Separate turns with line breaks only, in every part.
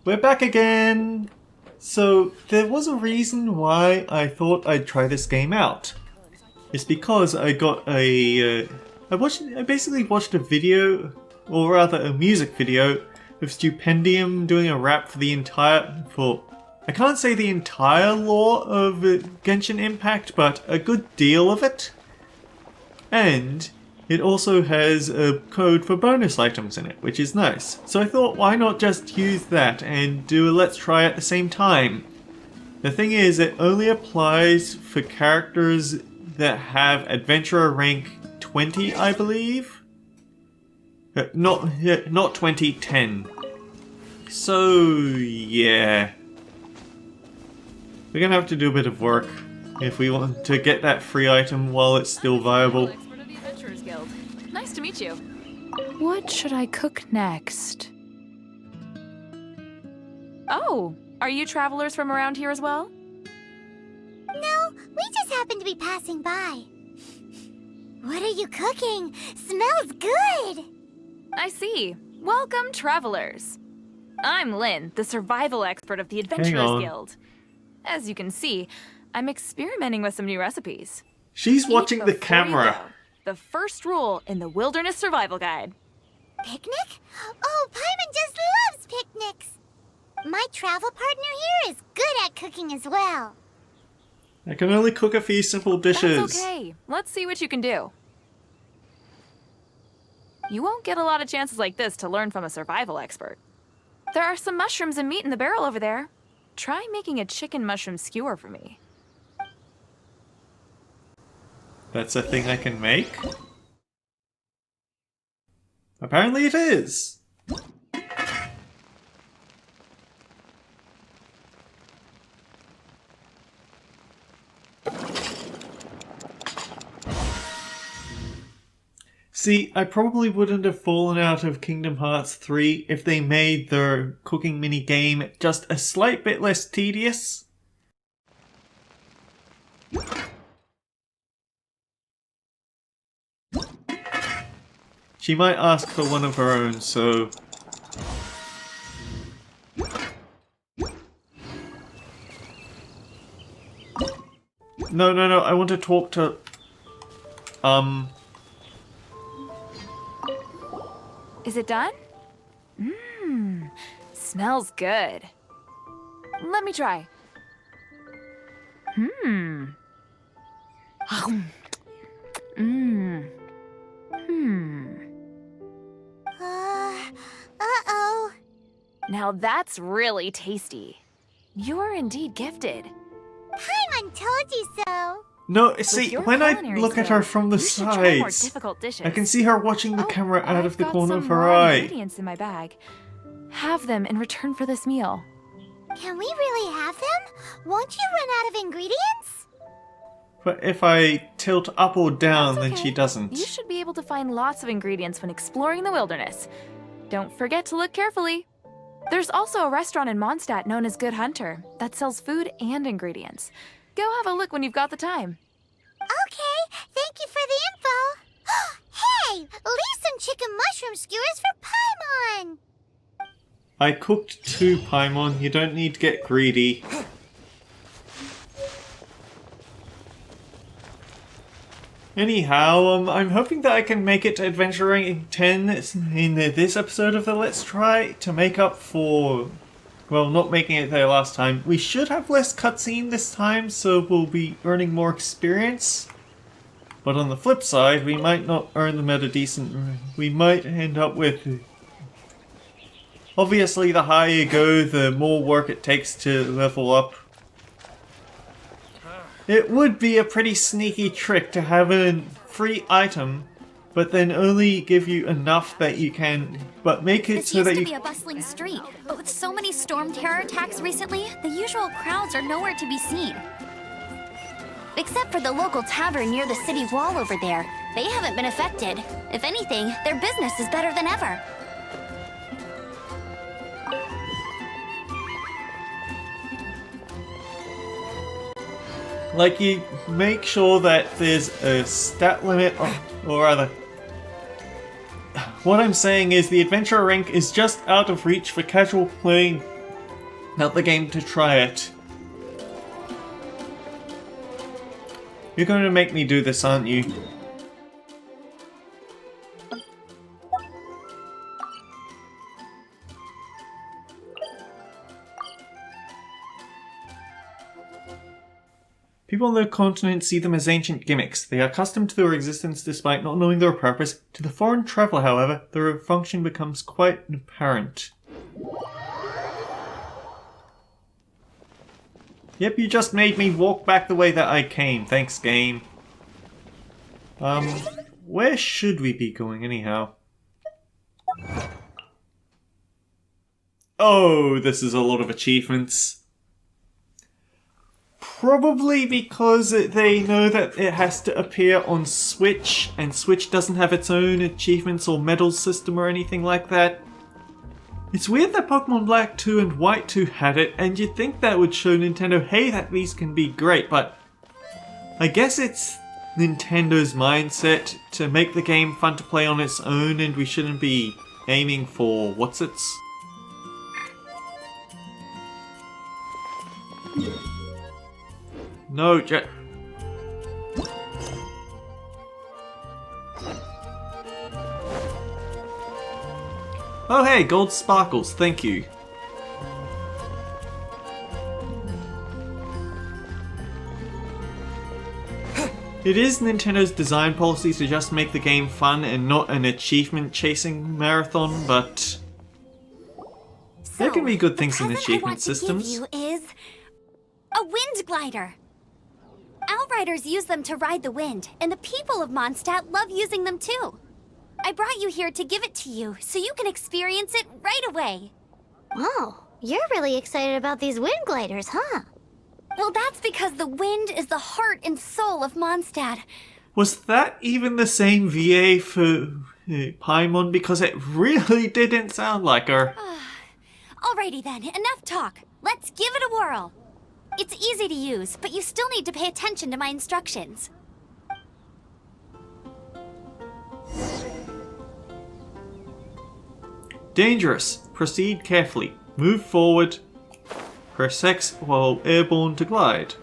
We're back again! So, there was a reason why I thought I'd try this game out. It's because I got I basically watched a video, or rather a music video, of Stupendium doing a rap for I can't say the entire lore of Genshin Impact, but a good deal of it. And it also has a code for bonus items in it, which is nice. So I thought, why not just use that and do a let's try at the same time? The thing is, it only applies for characters that have Adventurer rank 20, I believe? Not 20, 10. So, yeah. We're gonna have to do a bit of work if we want to get that free item while it's still viable.
Nice to meet you. What should I cook next? Oh, are you travelers from around here as well?
No, we just happen to be passing by. What are you cooking? Smells good!
I see. Welcome, travelers. I'm Lynn, the survival expert of the Adventurers Guild. As you can see, I'm experimenting with some new recipes.
She's watching the camera.
The first rule in the Wilderness Survival Guide.
Picnic? Oh, Paimon just loves picnics! My travel partner here is good at cooking as well.
I can only cook a few simple dishes.
That's okay. Let's see what you can do. You won't get a lot of chances like this to learn from a survival expert. There are some mushrooms and meat in the barrel over there. Try making a chicken mushroom skewer for me.
That's a thing I can make? Apparently it is! See, I probably wouldn't have fallen out of Kingdom Hearts 3 if they made their cooking minigame just a slight bit less tedious. She might ask for one of her own, so... No, I want to talk to...
Is it done? Smells good. Let me try.
Uh-oh.
Now that's really tasty. You're indeed gifted.
Paimon told you so.
No, see, when I look at her from the sides,
dishes.
I can see her watching the camera out of the corner of her
raw
eye.
Ingredients in my bag. Have them in return for this meal.
Can we really have them? Won't you run out of ingredients?
But if I tilt up or down,
That's
then she
okay.
doesn't.
You should be able to find lots of ingredients when exploring the wilderness. Don't forget to look carefully. There's also a restaurant in Mondstadt known as Good Hunter that sells food and ingredients. Go have a look when you've got the time.
Okay, thank you for the info. Hey, leave some chicken mushroom skewers for Paimon.
I cooked 2, Paimon. You don't need to get greedy. Anyhow, I'm hoping that I can make it to Adventure Rank 10 in this episode of the Let's Try to make up for, well, not making it there last time. We should have less cutscene this time, so we'll be earning more experience. But on the flip side, we might not earn them at a decent rate. We might end up with... Obviously, the higher you go, the more work it takes to level up. It would be a pretty sneaky trick to have a free item, but then only give you enough that you can, but make it so that you...
This used to be a bustling street, but with so many storm terror attacks recently, the usual crowds are nowhere to be seen. Except for the local tavern near the city wall over there. They haven't been affected. If anything, their business is better than ever.
Like, you make sure that there's a stat limit, or rather... What I'm saying is the adventure rank is just out of reach for casual out the game to try it. You're going to make me do this, aren't you? People on the continent see them as ancient gimmicks. They are accustomed to their existence despite not knowing their purpose. To the foreign traveller, however, their function becomes quite apparent. Yep, you just made me walk back the way that I came. Thanks, game. Where should we be going anyhow? Oh, this is a lot of achievements. Probably because they know that it has to appear on Switch, and Switch doesn't have its own achievements or medal system or anything like that. It's weird that Pokemon Black 2 and White 2 had it, and you'd think that would show Nintendo, hey, that these can be great, but I guess it's Nintendo's mindset to make the game fun to play on its own, and we shouldn't be aiming for what's-its. No, oh hey, gold sparkles, thank you. It is Nintendo's design policy to just make the game fun and not an achievement-chasing marathon, but there can be good things in achievement systems.
The present I want to give you is a wind glider. Outriders use them to ride the wind, and the people of Mondstadt love using them too. I brought you here to give it to you, so you can experience it right away.
Oh, you're really excited about these wind gliders, huh?
Well, that's because the wind is the heart and soul of Mondstadt.
Was that even the same VA for Paimon? Because it really didn't sound like her.
Alrighty then, enough talk. Let's give it a whirl. It's easy to use, but you still need to pay attention to my instructions.
Dangerous. Proceed carefully. Move forward. Press X while airborne to glide.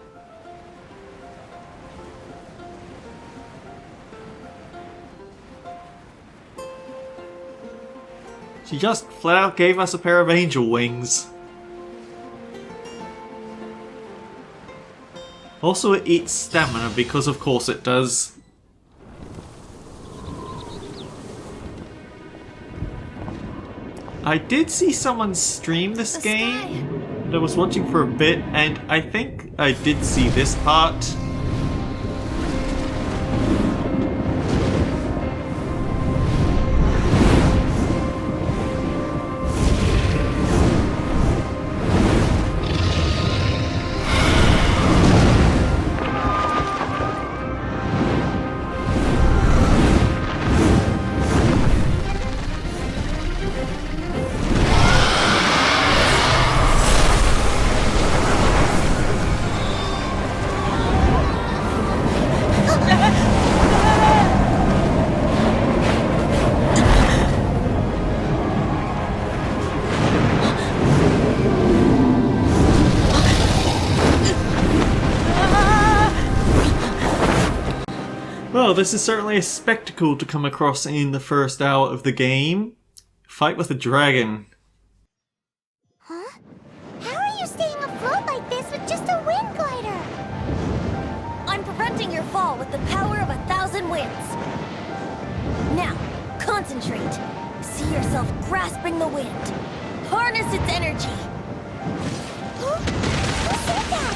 She just flat out gave us a pair of angel wings. Also, it eats stamina because of course it does. I did see someone stream this game, and I was watching for a bit, and I think I did see this part. Well, this is certainly a spectacle to come across in the first hour of the game. Fight with a dragon.
Huh? How are you staying afloat like this with just a wind glider?
I'm preventing your fall with the power of 1,000 winds. Now, concentrate. See yourself grasping the wind. Harness its energy.
Huh? Who said that?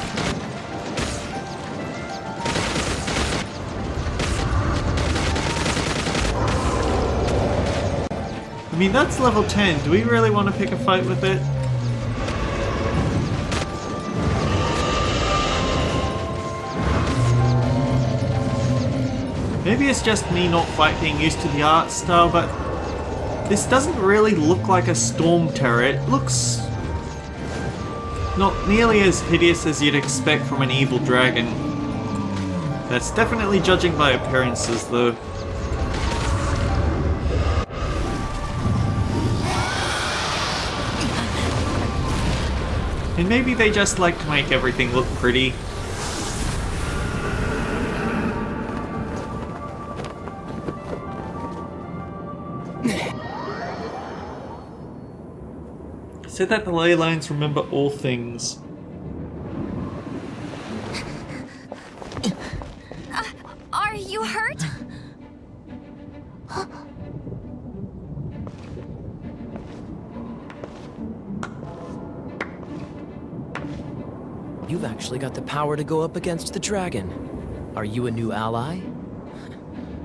I mean, that's level 10. Do we really want to pick a fight with it? Maybe it's just me not quite being used to the art style, but this doesn't really look like a storm terror. It looks not nearly as hideous as you'd expect from an evil dragon. That's definitely judging by appearances, though. And maybe they just like to make everything look pretty. So that the ley lines remember all things.
Are you hurt?
You've actually got the power to go up against the dragon. Are you a new ally?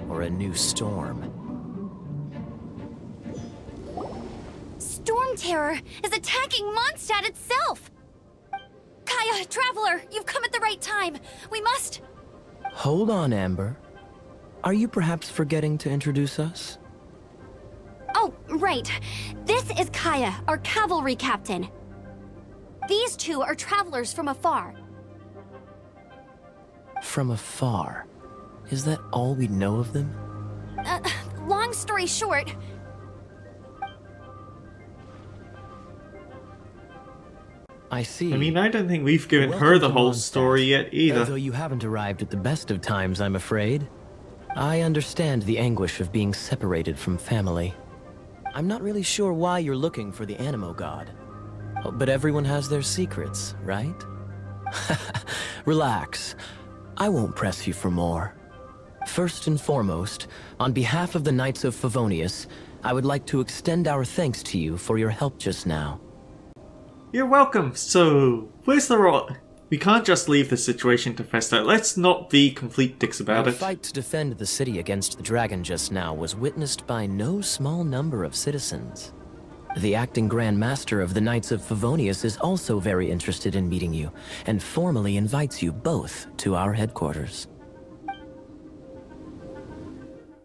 Or a new storm?
Storm Terror is attacking Mondstadt itself! Kaya, Traveler, you've come at the right time. We must...
Hold on, Amber. Are you perhaps forgetting to introduce us?
Oh, right. This is Kaya, our cavalry captain. These two are travelers from afar.
From afar? Is that all we know of them?
Long story short...
I see.
I mean, I don't think we've given
Welcome
her the
to
whole
Mondstadt.
story yet either.
Although you haven't arrived at the best of times, I'm afraid. I understand the anguish of being separated from family. I'm not really sure why you're looking for the Animo God. But everyone has their secrets, right? Relax. I won't press you for more. First and foremost, on behalf of the Knights of Favonius, I would like to extend our thanks to you for your help just now.
You're welcome. So, where's the rot? We can't just leave the situation to fester. Let's not be complete dicks about
Our
it.
fight to defend the city against the dragon just now was witnessed by no small number of citizens. The acting Grand Master of the Knights of Favonius is also very interested in meeting you, and formally invites you both to our headquarters.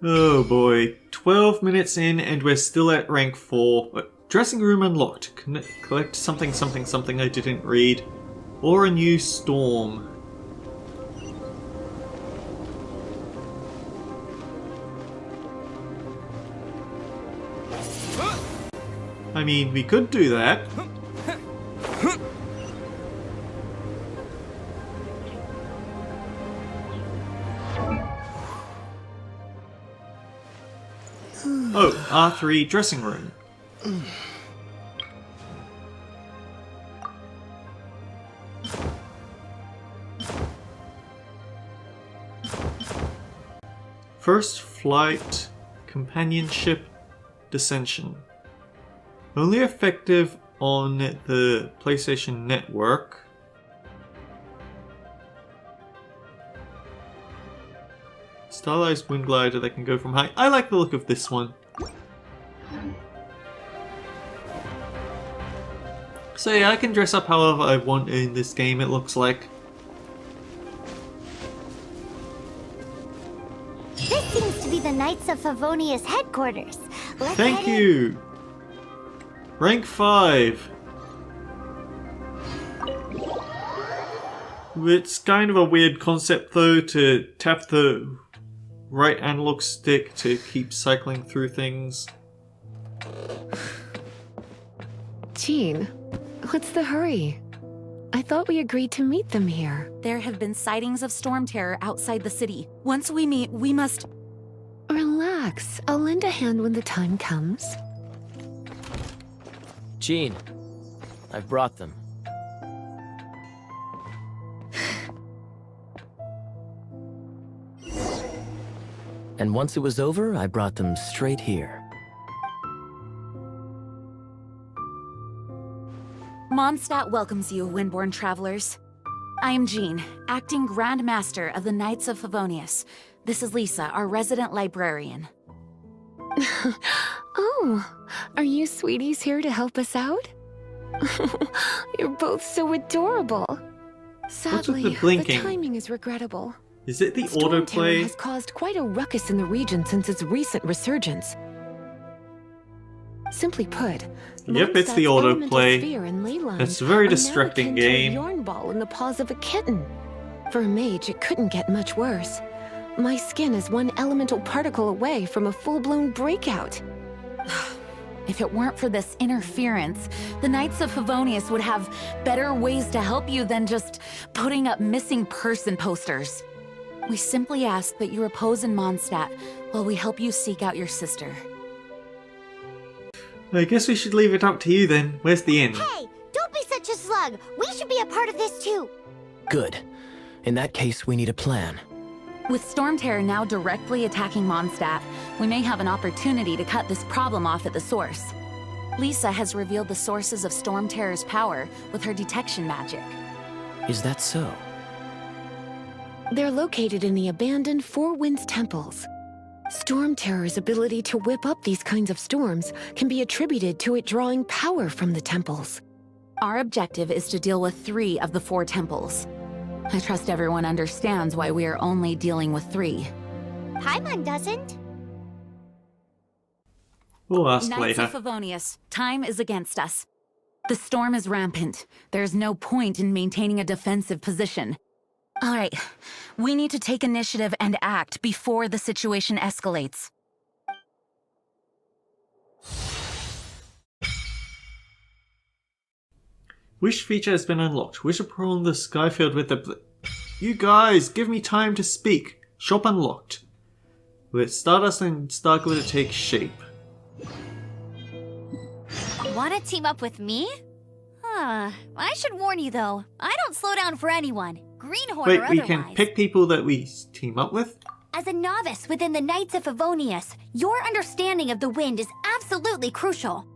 Oh boy. 12 minutes in and we're still at rank 4. Dressing room unlocked. Collect something something something I didn't read. Or a new storm. I mean, we could do that. Oh, R3 dressing room. First flight, companionship, dissension. Only effective on the PlayStation Network. Stylized wind glider that can go from high. I like the look of this one. So yeah, I can dress up however I want in this game, it looks like.
This seems to be the Knights of Favonius headquarters. Let's
Thank
head in.
you! Rank 5. It's kind of a weird concept though to tap the right analog stick to keep cycling through things.
Jean, what's the hurry? I thought we agreed to meet them here.
There have been sightings of storm terror outside the city. Once we meet, we must...
Relax. I'll lend a hand when the time comes.
Jean, I've brought them. And once it was over, I brought them straight here.
Mondstadt welcomes you, Windborn travelers. I am Jean, acting Grand Master of the Knights of Favonius. This is Lisa, our resident librarian.
Oh, are you sweeties here to help us out? You're both so adorable. Sadly,
the blinking?
timing is regrettable.
Is it the
Storm terror
autoplay?
has caused quite a ruckus in the region since its recent resurgence. Simply put,
Yep, it's the
Mondstadt's elemental
autoplay.
sphere and ley lines
It's a very
are now
distracting
akin to a
game.
yarn ball in the paws of a kitten. For a mage, it couldn't get much worse. My skin is one elemental particle away from a full-blown breakout.
If it weren't for this interference, the Knights of Favonius would have better ways to help you than just putting up missing person posters. We simply ask that you repose in Mondstadt while we help you seek out your sister.
I guess we should leave it up to you then. Where's the inn?
Hey, don't be such a slug. We should be a part of this too.
Good. In that case, we need a plan.
With Storm Terror now directly attacking Mondstadt, we may have an opportunity to cut this problem off at the source. Lisa has revealed the sources of Storm Terror's power with her detection magic.
Is that so?
They're located in the abandoned Four Winds temples. Storm Terror's ability to whip up these kinds of storms can be attributed to it drawing power from the temples.
Our objective is to deal with 3 of the 4 temples. I trust everyone understands why we are only dealing with 3.
Paimon doesn't.
We'll ask
Knights
later.
of Favonius, time is against us. The storm is rampant. There's no point in maintaining a defensive position. All right, we need to take initiative and act before the situation escalates.
Wish feature has been unlocked. Wish to prolong the sky filled with the... You guys, give me time to speak. Shop unlocked. Let Stardust and Starglitter take shape.
Wanna team up with me? I should warn you though, I don't slow down for anyone, greenhorn
Wait,
or
we
otherwise.
can pick people that we team up with?
As a novice within the Knights of Favonius, your understanding of the wind is absolutely crucial.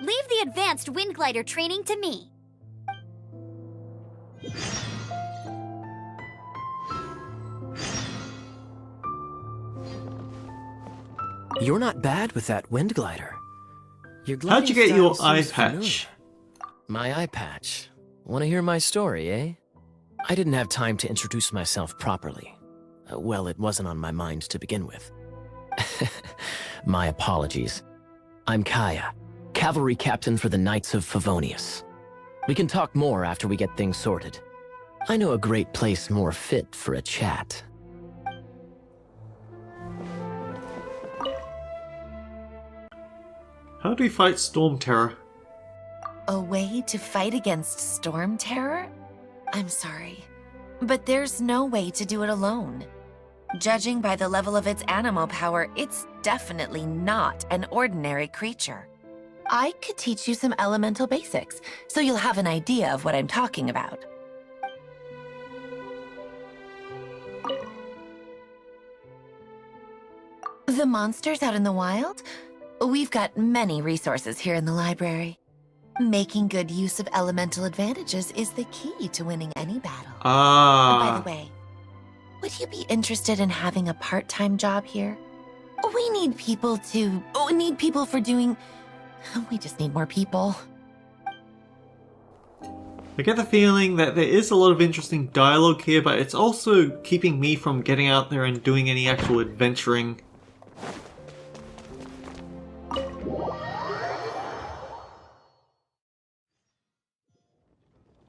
Leave the advanced wind glider training to me.
You're not bad with that wind glider. Your
How'd you
gliding
get your
style
eye
seems
patch?
familiar. My eye patch? Want to hear my story, eh? I didn't have time to introduce myself properly. Well, it wasn't on my mind to begin with. My apologies. I'm Kaya, cavalry captain for the Knights of Favonius. We can talk more after we get things sorted. I know a great place more fit for a chat.
How do we fight Storm Terror?
A way to fight against Storm Terror? I'm sorry, but there's no way to do it alone. Judging by the level of its animal power, it's definitely not an ordinary creature. I could teach you some elemental basics, so you'll have an idea of what I'm talking about. The monsters out in the wild? We've got many resources here in the library. Making good use of elemental advantages is the key to winning any battle. By the way, would you be interested in having a part-time job here? We need people for doing... We just need more people.
I get the feeling that there is a lot of interesting dialogue here, but it's also keeping me from getting out there and doing any actual adventuring.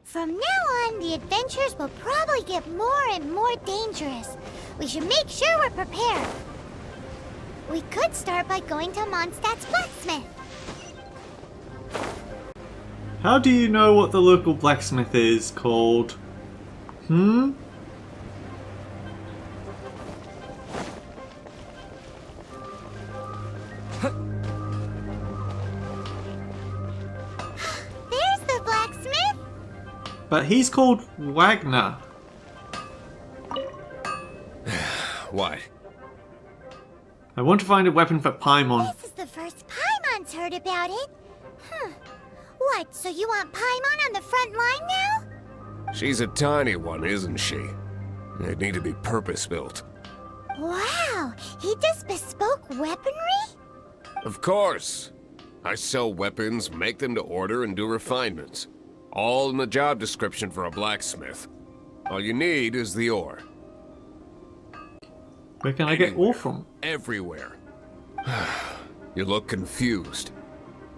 From now on, the adventures will probably get more and more dangerous. We should make sure we're prepared. We could start by going to Mondstadt's blacksmith.
How do you know what the local blacksmith is called?
There's the blacksmith.
But he's called Wagner.
What?
I want to find a weapon for Paimon.
This is the first Paimon's heard about it. What, so you want Paimon on the front line now?
She's a tiny one, isn't she? They'd need to be purpose-built.
Wow, he does bespoke weaponry?
Of course! I sell weapons, make them to order, and do refinements. All in the job description for a blacksmith. All you need is the ore.
Where can I get ore from?
Everywhere. You look confused.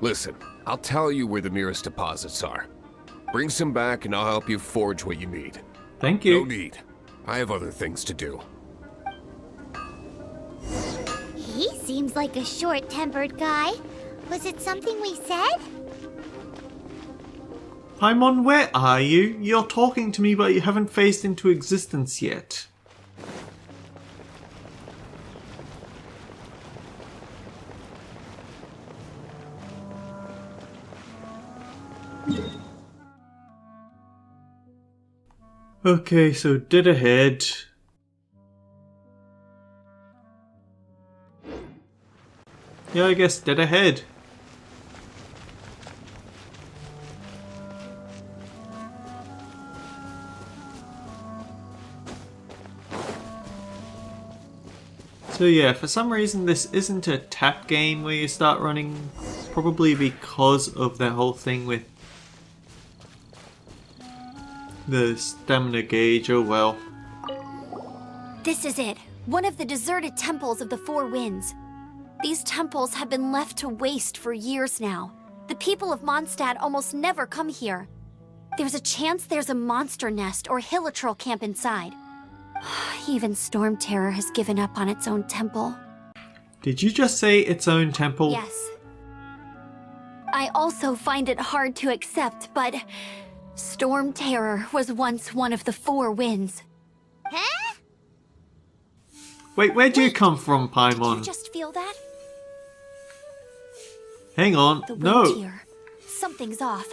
Listen, I'll tell you where the nearest deposits are. Bring some back and I'll help you forge what you need.
Thank you.
No need. I have other things to do.
He seems like a short-tempered guy. Was it something we said?
Paimon, where are you? You're talking to me, but you haven't phased into existence yet. Okay, so dead ahead. Yeah, I guess dead ahead. So yeah, for some reason this isn't a tap game where you start running, probably because of that whole thing with the stamina gauge. Oh well.
This is it. One of the deserted temples of the Four Winds. These temples have been left to waste for years now. The people of Mondstadt almost never come here. There's a chance there's a monster nest or hilitrol camp inside. Even Storm Terror has given up on its own temple.
Did you just say its own temple?
Yes. I also find it hard to accept, but Storm Terror was once one of the Four Winds.
Huh?
Wait, where'd you come from,
Did
Paimon?
you just feel that?
Hang on,
The
no.
wind here. Something's off.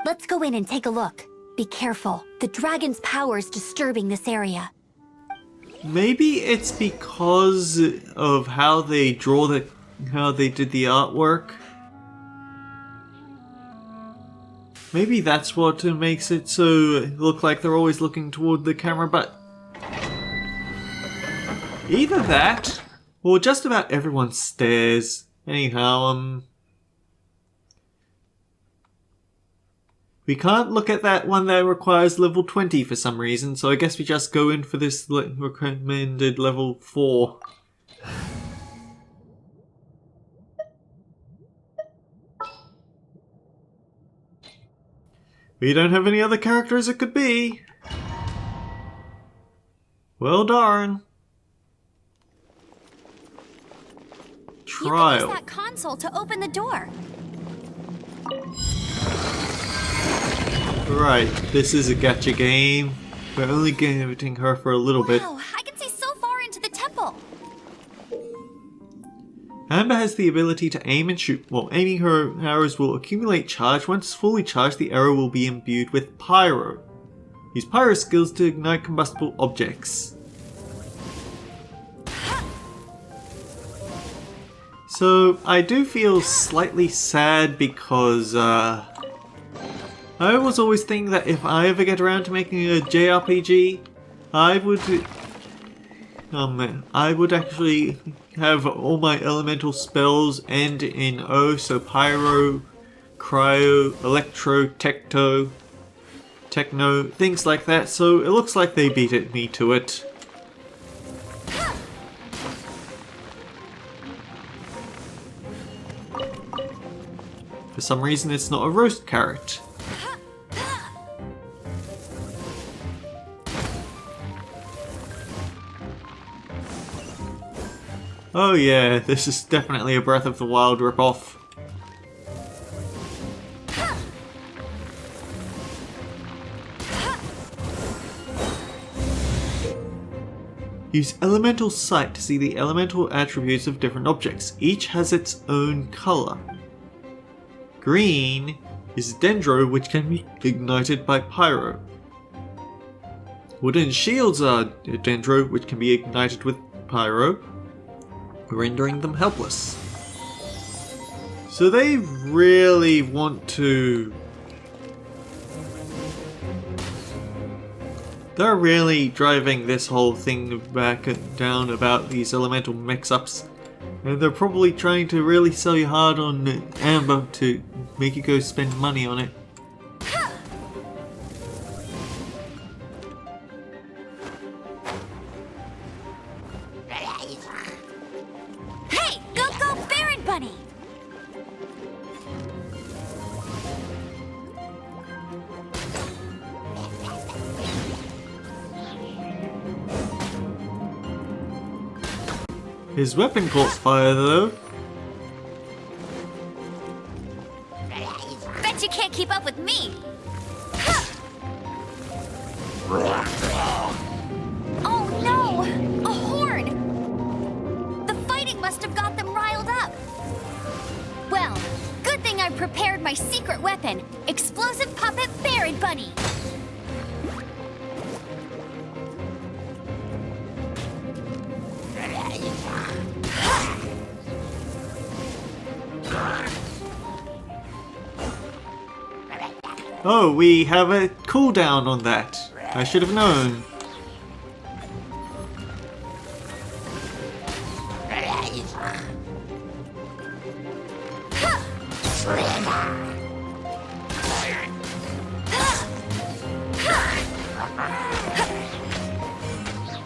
Let's go in and take a look. Be careful. The dragon's power is disturbing this area.
Maybe it's because of how they did the artwork. Maybe that's what makes it so look like they're always looking toward the camera, but either that, or just about everyone stares. Anyhow, we can't look at that one that requires level 20 for some reason, so I guess we just go in for this recommended level 4. We don't have any other characters it could be. Well darn. Trial.
You can use that console to open the door.
Right, this is a gacha game. We're only getting her for a little bit.
Wow, I can see so far into the temple.
Amber has the ability to aim and shoot. While aiming, her arrows will accumulate charge. Once fully charged, the arrow will be imbued with pyro. Use pyro skills to ignite combustible objects. So, I do feel slightly sad because, I was always thinking that if I ever get around to making a JRPG, I would actually have all my elemental spells end in O, so Pyro, Cryo, Electro, Techno, things like that, so it looks like they beat me to it. For some reason it's not a roast carrot. Oh yeah, this is definitely a Breath of the Wild ripoff. Use Elemental Sight to see the elemental attributes of different objects. Each has its own color. Green is Dendro, which can be ignited by Pyro. Wooden shields are Dendro, which can be ignited with Pyro, rendering them helpless. So they really want to... They're really driving this whole thing back and down about these elemental mix-ups. And they're probably trying to really sell you hard on Amber to make you go spend money on it.
Hey, go Baron Bunny!
His weapon caught fire though.
Bet you can't keep up with me! Oh no! A horde! The fighting must have got them riled up. Well, good thing I prepared my secret weapon, explosive puppet Berry Bunny.
Oh, we have a cooldown on that. I should have known.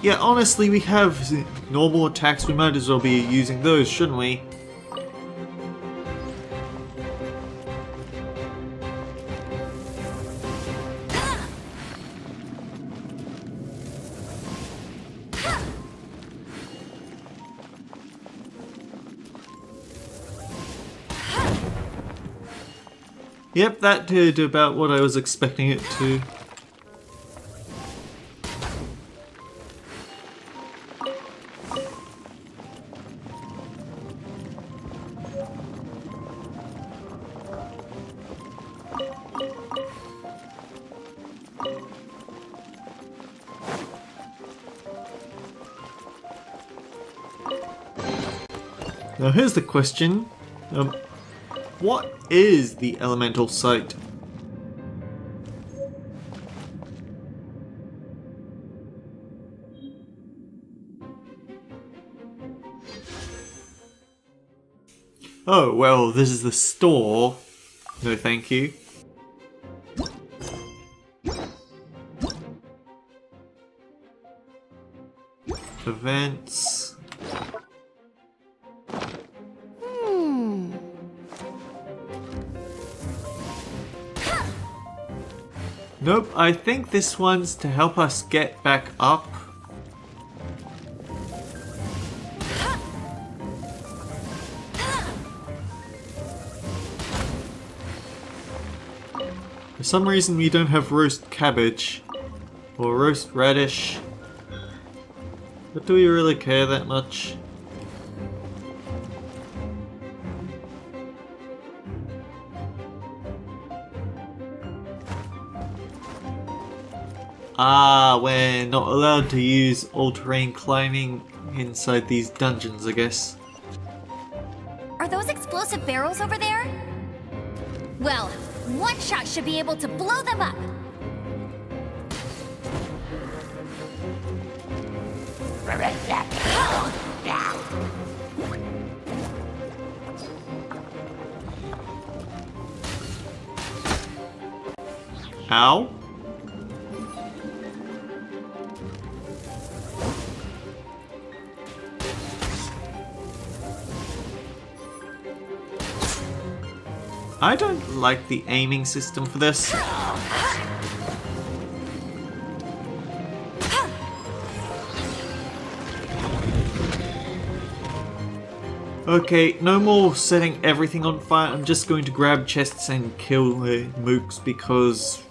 Yeah, honestly, we have normal attacks. We might as well be using those, shouldn't we? Yep, that did about what I was expecting it to. Now here's the question. What is the elemental site? Oh, well, this is the store. No thank you. Events. Nope, I think this one's to help us get back up. For some reason we don't have roast cabbage or roast radish. But do we really care that much? Ah, we're not allowed to use all-terrain climbing inside these dungeons, I guess.
Are those explosive barrels over there? Well, one shot should be able to blow them up.
Ow. I don't like the aiming system for this. Okay, no more setting everything on fire. I'm just going to grab chests and kill the mooks because...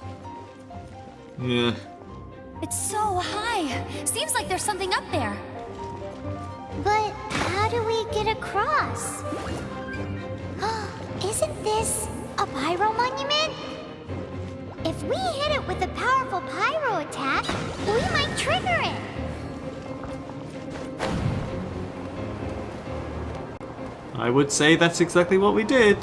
yeah.
It's so high. Seems like there's something up there.
But how do we get across? Isn't this a pyro monument? If we hit it with a powerful pyro attack, we might trigger it.
I would say that's exactly what we did.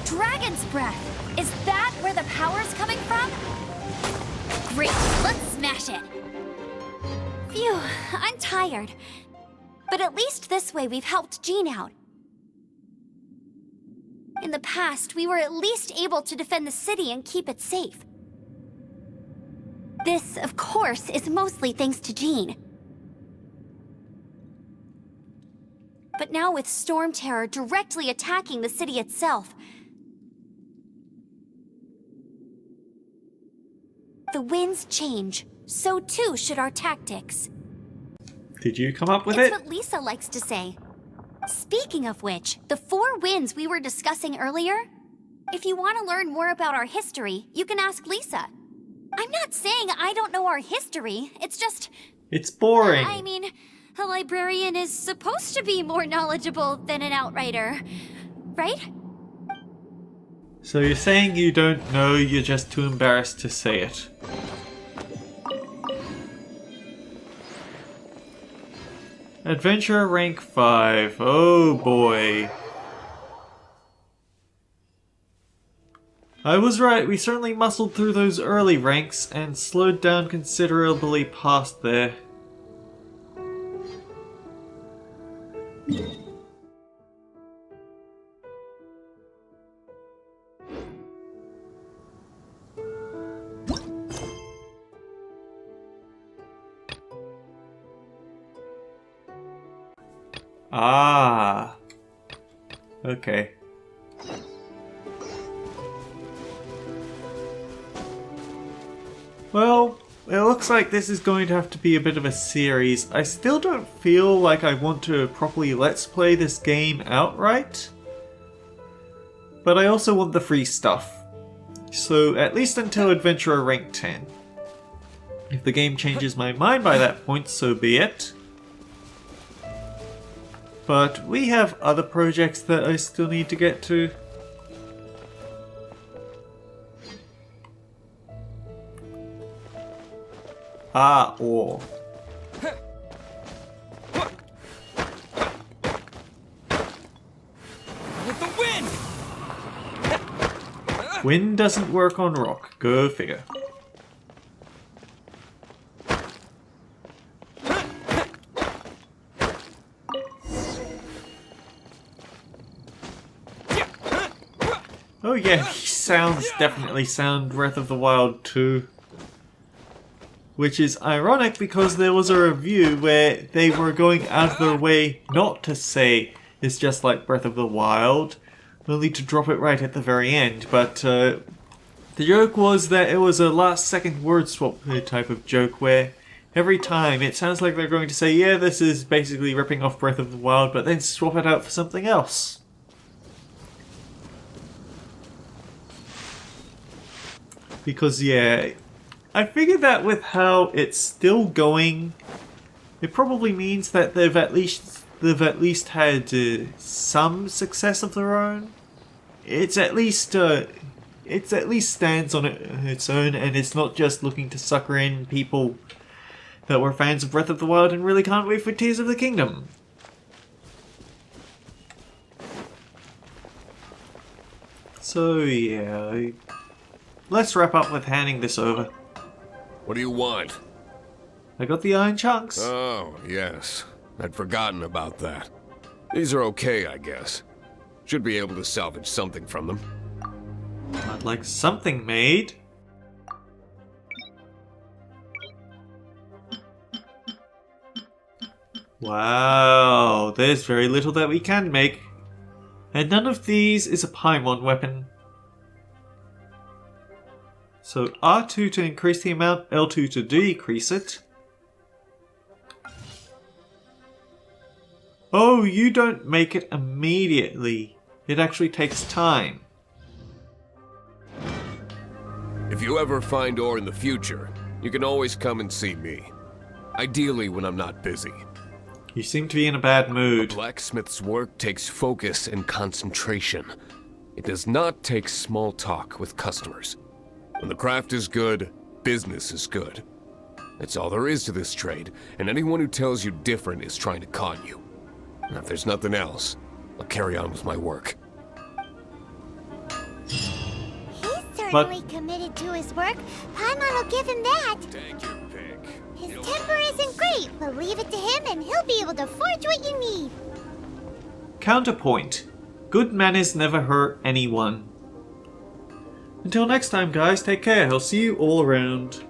Dragon's breath! Is that where the power's coming from? Great, let's smash it! Phew, I'm tired. But at least this way we've helped Jean out. In the past, we were at least able to defend the city and keep it safe. This, of course, is mostly thanks to Jean. But now with Storm Terror directly attacking the city itself, the winds change, so too should our tactics.
Did you come up with
It's
it?
what Lisa likes to say. Speaking of which, the 4 winds we were discussing earlier, if you want to learn more about our history, you can ask Lisa. I'm not saying I don't know our history, it's just...
It's boring.
I mean, a librarian is supposed to be more knowledgeable than an outrider, right?
So you're saying you don't know, you're just too embarrassed to say it. Adventurer rank 5. Oh boy. I was right, we certainly muscled through those early ranks and slowed down considerably past there. Ah. Okay. Well, it looks like this is going to have to be a bit of a series. I still don't feel like I want to properly let's play this game outright. But I also want the free stuff. So at least until Adventurer rank 10. If the game changes my mind by that point, so be it. But we have other projects that I still need to get to. Ah, ore.
With the wind!
Wind doesn't work on rock. Go figure. Oh yeah, these sounds definitely sound Breath of the Wild 2. Which is ironic because there was a review where they were going out of their way not to say it's just like Breath of the Wild, only to drop it right at the very end. But the joke was that it was a last second word swap type of joke where every time it sounds like they're going to say, yeah, this is basically ripping off Breath of the Wild, but then swap it out for something else. Because, yeah, I figured that with how it's still going, it probably means that they've at least had some success of their own. It at least stands on its own, and it's not just looking to sucker in people that were fans of Breath of the Wild and really can't wait for Tears of the Kingdom. So yeah, let's wrap up with handing this over.
What do you want?
I got the iron chunks.
Oh, yes. I'd forgotten about that. These are okay, I guess. Should be able to salvage something from them.
I'd like something made. Wow, there's very little that we can make. And none of these is a Paimon weapon. So R2 to increase the amount, L2 to decrease it. Oh, you don't make it immediately. It actually takes time.
If you ever find ore in the future, you can always come and see me. Ideally when I'm not busy.
You seem to be in a bad mood.
A blacksmith's work takes focus and concentration. It does not take small talk with customers. When the craft is good, business is good. That's all there is to this trade, and anyone who tells you different is trying to con you. And if there's nothing else, I'll carry on with my work.
He's certainly committed to his work. Paimon will give him that.
Take your pick.
His temper isn't great, but leave it to him and he'll be able to forge what you need.
Counterpoint. Good manners never hurt anyone. Until next time, guys, take care. I'll see you all around.